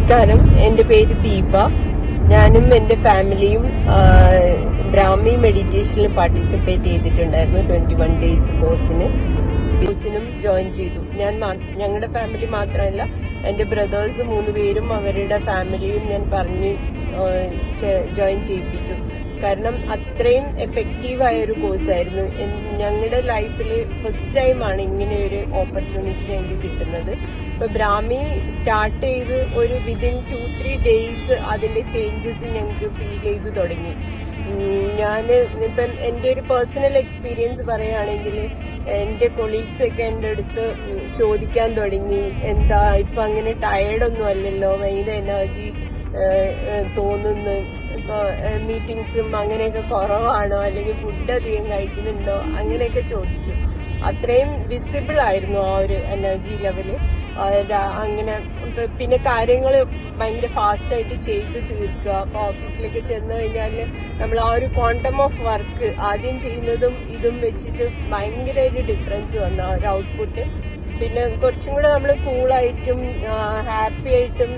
നമസ്കാരം, എന്റെ പേര് ദീപ. ഞാനും എന്റെ ഫാമിലിയും ബ്രാഹ്മി മെഡിറ്റേഷനിൽ പാർട്ടിസിപ്പേറ്റ് ചെയ്തിട്ടുണ്ടായിരുന്നു. 21 ഡേയ്സ് കോഴ്സിനും ജോയിൻ ചെയ്തു. ഞങ്ങളുടെ ഫാമിലി മാത്രമല്ല, എന്റെ ബ്രദേഴ്സ് 3 പേരും അവരുടെ ഫാമിലിയും ഞാൻ പറഞ്ഞ് ജോയിൻ ചെയ്യിപ്പിച്ചു. കാരണം അത്രയും എഫക്റ്റീവായ ഒരു കോഴ്സായിരുന്നു. ഞങ്ങളുടെ ലൈഫിൽ ഫസ്റ്റ് ടൈമാണ് ഇങ്ങനെ ഒരു ഓപ്പർച്യൂണിറ്റി ഞങ്ങൾക്ക് കിട്ടുന്നത്. ഇപ്പൊ ബ്രാഹ്മി സ്റ്റാർട്ട് ചെയ്ത് ഒരു വിതിൻ 2-3 ഡേയ്സ് അതിന്റെ ചേഞ്ചസ് ഞങ്ങൾക്ക് ഫീൽ ചെയ്തു തുടങ്ങി. ഞാൻ ഇപ്പം എന്റെ ഒരു പേഴ്സണൽ എക്സ്പീരിയൻസ് പറയുകയാണെങ്കിൽ, എന്റെ കൊളീഗ്സ് ഒക്കെ എന്റെ അടുത്ത് ചോദിക്കാൻ തുടങ്ങി, എന്താ ഇപ്പൊ അങ്ങനെ ടയർഡൊന്നും അല്ലല്ലോ, ഭയങ്കര എനർജി തോന്നുന്നു, ഇപ്പൊ മീറ്റിംഗ്സും അങ്ങനെയൊക്കെ കുറവാണോ, അല്ലെങ്കിൽ ഫുഡ് അധികം കഴിക്കുന്നുണ്ടോ, അങ്ങനെയൊക്കെ ചോദിച്ചു. അത്രയും വിസിബിൾ ആയിരുന്നു ആ ഒരു എനർജി ലെവല്. അങ്ങനെ പിന്നെ കാര്യങ്ങൾ ഭയങ്കര ഫാസ്റ്റ് ആയിട്ട് ചെയ്ത് തീർക്കുക. അപ്പൊ ഓഫീസിലേക്ക് ചെന്ന് കഴിഞ്ഞാൽ നമ്മൾ ആ ഒരു ക്വാണ്ടം ഓഫ് വർക്ക് ആദ്യം ചെയ്യുന്നതും ഇതും വെച്ചിട്ട് ഭയങ്കര ഒരു ഡിഫറൻസ് വന്ന ഒരു ഔട്ട്പുട്ട്. പിന്നെ കുറച്ചും കൂടെ നമ്മൾ കൂളായിട്ടും ഹാപ്പി ആയിട്ടും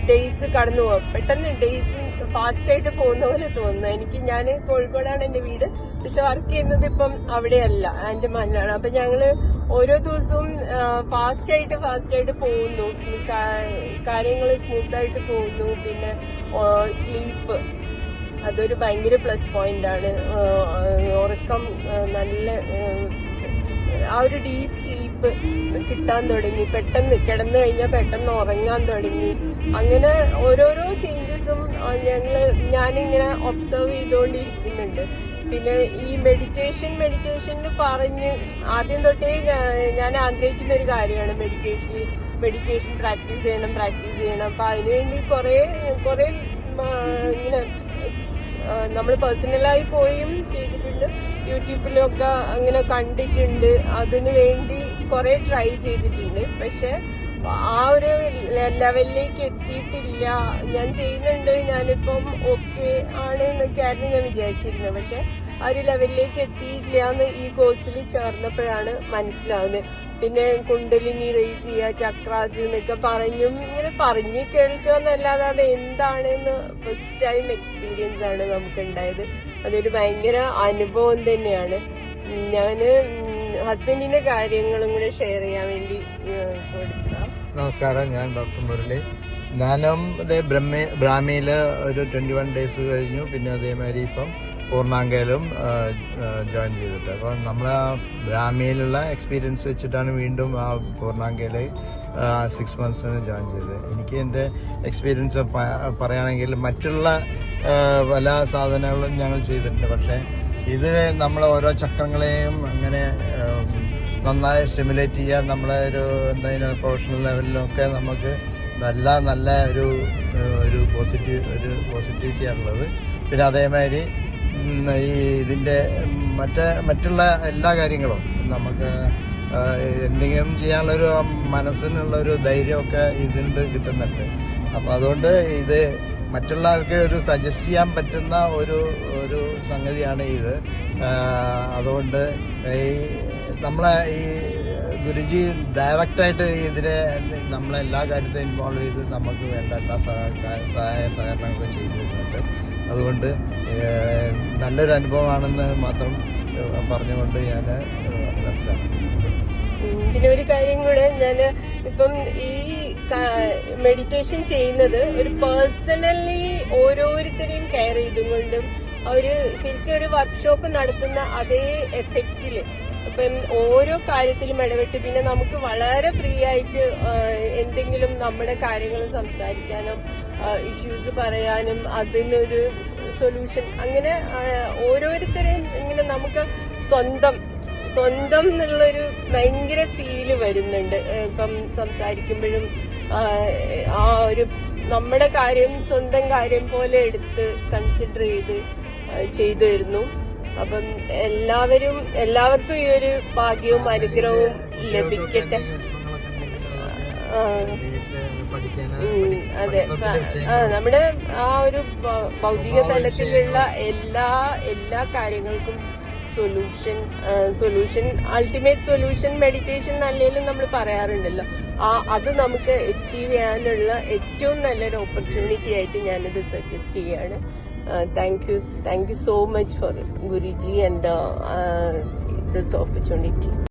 ഡേയ്സ് കടന്നു പോകും. പെട്ടെന്ന് ഡേയ്സ് ഫാസ്റ്റ് ആയിട്ട് പോകുന്ന പോലെ തോന്നുന്നു. ഞാൻ കോഴിക്കോടാണ് എന്റെ വീട്, പക്ഷെ വർക്ക് ചെയ്യുന്നത് ഇപ്പം അവിടെയല്ല, ആൻഡമാനിലാണ്. അപ്പൊ ഞങ്ങള് ഓരോ ദിവസവും ഫാസ്റ്റ് ആയിട്ട് പോകുന്നു, കാര്യങ്ങൾ സ്മൂത്ത് ആയിട്ട് പോകുന്നു. പിന്നെ സ്ലീപ്പ്, അതൊരു ഭയങ്കര പ്ലസ് പോയിന്റ് ആണ്. ഉറക്കം നല്ല ആ ഒരു ഡീപ്പ് സ്ലീപ്പ് കിട്ടാൻ തുടങ്ങി. പെട്ടെന്ന് കിടന്നു കഴിഞ്ഞാൽ പെട്ടെന്ന് ഉറങ്ങാൻ തുടങ്ങി. അങ്ങനെ ഓരോരോ ചേഞ്ചസും ഞാനിങ്ങനെ ഒബ്സർവ് ചെയ്തുകൊണ്ടിരിക്കുന്നുണ്ട്. പിന്നെ ഈ മെഡിറ്റേഷൻ പറഞ്ഞ് ആദ്യം തൊട്ടേ ഞാൻ ആഗ്രഹിക്കുന്ന ഒരു കാര്യമാണ് മെഡിറ്റേഷൻ പ്രാക്ടീസ് ചെയ്യണം. അപ്പൊ അതിനുവേണ്ടി കുറെ ഇങ്ങനെ നമ്മൾ പേഴ്സണലായി പോയും ചെയ്തിട്ടുണ്ട്, യൂട്യൂബിലൊക്കെ അങ്ങനെ കണ്ടിട്ടുണ്ട്. അതിനു വേണ്ടി കുറെ ട്രൈ ചെയ്തിട്ടുണ്ട്. പക്ഷെ ആ ഒരു ലെവലിലേക്ക് എത്തിയിട്ടില്ല. ഞാൻ ചെയ്യുന്നുണ്ട്, ഞാനിപ്പം ഓക്കെ ആണ് എന്നൊക്കെയായിരുന്നു ഞാൻ വിചാരിച്ചിരുന്നത്. പക്ഷെ ആ ഒരു ലെവലിലേക്ക് എത്തിയില്ല എന്ന് ഈ കോഴ്സിൽ ചേർന്നപ്പോഴാണ് മനസ്സിലാവുന്നത്. പിന്നെ കുണ്ടലിനി റേസ് ചെയ്യുക, ചക്രാസ് എന്നൊക്കെ പറഞ്ഞ് കേൾക്കുക എന്നല്ലാതെ അത് എന്താണെന്ന് ഫസ്റ്റ് ടൈം എക്സ്പീരിയൻസ് ആണ് നമുക്കുണ്ടായത്. അതൊരു ഭയങ്കര അനുഭവം തന്നെയാണ്. ഞാന് ഹസ്ബൻഡിന്റെ കാര്യങ്ങളും കൂടെ ഷെയർ ചെയ്യാൻ വേണ്ടി കൊടുക്കാം. നമസ്കാരം, ഞാൻ ഡോക്ടർ മുരളി. ഞാനും ബ്രാഹ്മിയില് ഒരു 21 ഡേയ്സ് കഴിഞ്ഞു. പിന്നെ അതേമാതിരി ഇപ്പം പൂർണ്ണാങ്കയിലും ജോയിൻ ചെയ്തിട്ട്. അപ്പം നമ്മളെ ബ്രാഹ്മിയിലുള്ള എക്സ്പീരിയൻസ് വെച്ചിട്ടാണ് വീണ്ടും ആ പൂർണ്ണാങ്കയില് 6 മന്ത്സിന് ജോയിൻ ചെയ്തത്. എനിക്ക് എൻ്റെ എക്സ്പീരിയൻസ് പറയുകയാണെങ്കിൽ മറ്റുള്ള പല സാധനങ്ങളും ഞങ്ങൾ ചെയ്തിട്ടുണ്ട്. പക്ഷേ ഇത് നമ്മൾ ഓരോ ചക്രങ്ങളെയും അങ്ങനെ നന്നായി സ്റ്റിമുലേറ്റ് ചെയ്യാൻ നമ്മളെ എന്തെങ്കിലും പ്രൊഫഷണൽ ലെവലിലൊക്കെ നമുക്ക് നല്ല ഒരു പോസിറ്റിവിറ്റിയാണുള്ളത്. പിന്നെ അതേമാതിരി ഇതിൻ്റെ മറ്റുള്ള എല്ലാ കാര്യങ്ങളും നമുക്ക് എന്തെങ്കിലും ചെയ്യാനുള്ളൊരു മനസ്സിനുള്ളൊരു ധൈര്യമൊക്കെ ഇതിൻ്റെ കിട്ടുന്നുണ്ട്. അപ്പം അതുകൊണ്ട് ഇത് മറ്റുള്ള ആൾക്ക് ഒരു സജസ്റ്റ് ചെയ്യാൻ പറ്റുന്ന ഒരു സംഗതിയാണ് ഇത്. അതുകൊണ്ട് നമ്മളെ ഈ ഗുരുജി ഡയറക്റ്റായിട്ട് ഇതിനെ നമ്മളെല്ലാ കാര്യത്തിലും ഇൻവോൾവ് ചെയ്ത് നമുക്ക് വേണ്ട സഹായ സഹകരണങ്ങൾ ചെയ്തു തരുന്നുണ്ട്. അതുകൊണ്ട് നല്ലൊരു അനുഭവമാണെന്ന് മാത്രം പറഞ്ഞുകൊണ്ട് ഞാൻ നിർത്താം. പിന്നെ ഒരു കാര്യം കൂടെ, ഞാൻ ഇപ്പം ഈ മെഡിറ്റേഷൻ ചെയ്യുന്നത് ഒരു പേഴ്സണലി ഓരോരുത്തരെയും കെയർ ചെയ്തുകൊണ്ടും ശരിക്കും ഒരു വർക്ക്ഷോപ്പ് നടത്തുന്ന അതേ എഫക്റ്റില് ഇപ്പം ഓരോ കാര്യത്തിലും ഇടപെട്ട് പിന്നെ നമുക്ക് വളരെ ഫ്രീ ആയിട്ട് എന്തെങ്കിലും നമ്മുടെ കാര്യങ്ങൾ സംസാരിക്കാനും ഇഷ്യൂസ് പറയാനും അതിനൊരു സൊല്യൂഷൻ, അങ്ങനെ ഓരോരുത്തരെയും ഇങ്ങനെ നമുക്ക് സ്വന്തം എന്നുള്ളൊരു ഭയങ്കര ഫീല് വരുന്നുണ്ട്. ഇപ്പം സംസാരിക്കുമ്പോഴും ആ ഒരു നമ്മുടെ കാര്യം സ്വന്തം കാര്യം പോലെ എടുത്ത് കൺസിഡർ ചെയ്തു തരുന്നു. അപ്പം എല്ലാവർക്കും ഈ ഒരു ഭാഗ്യവും അനുഗ്രഹവും ലഭിക്കട്ടെ. അതെ, നമ്മുടെ ആ ഒരു ഭൗതിക തലത്തിലുള്ള എല്ലാ കാര്യങ്ങൾക്കും സൊല്യൂഷൻ അൾട്ടിമേറ്റ് സൊല്യൂഷൻ മെഡിറ്റേഷൻ നല്ലേലും നമ്മൾ പറയാറുണ്ടല്ലോ. അത് നമുക്ക് അച്ചീവ് ചെയ്യാനുള്ള ഏറ്റവും നല്ലൊരു ഓപ്പർച്യൂണിറ്റി ആയിട്ട് ഞാനിത് സജസ്റ്റ് ചെയ്യാണ്. Thank you so much for Guruji and this opportunity.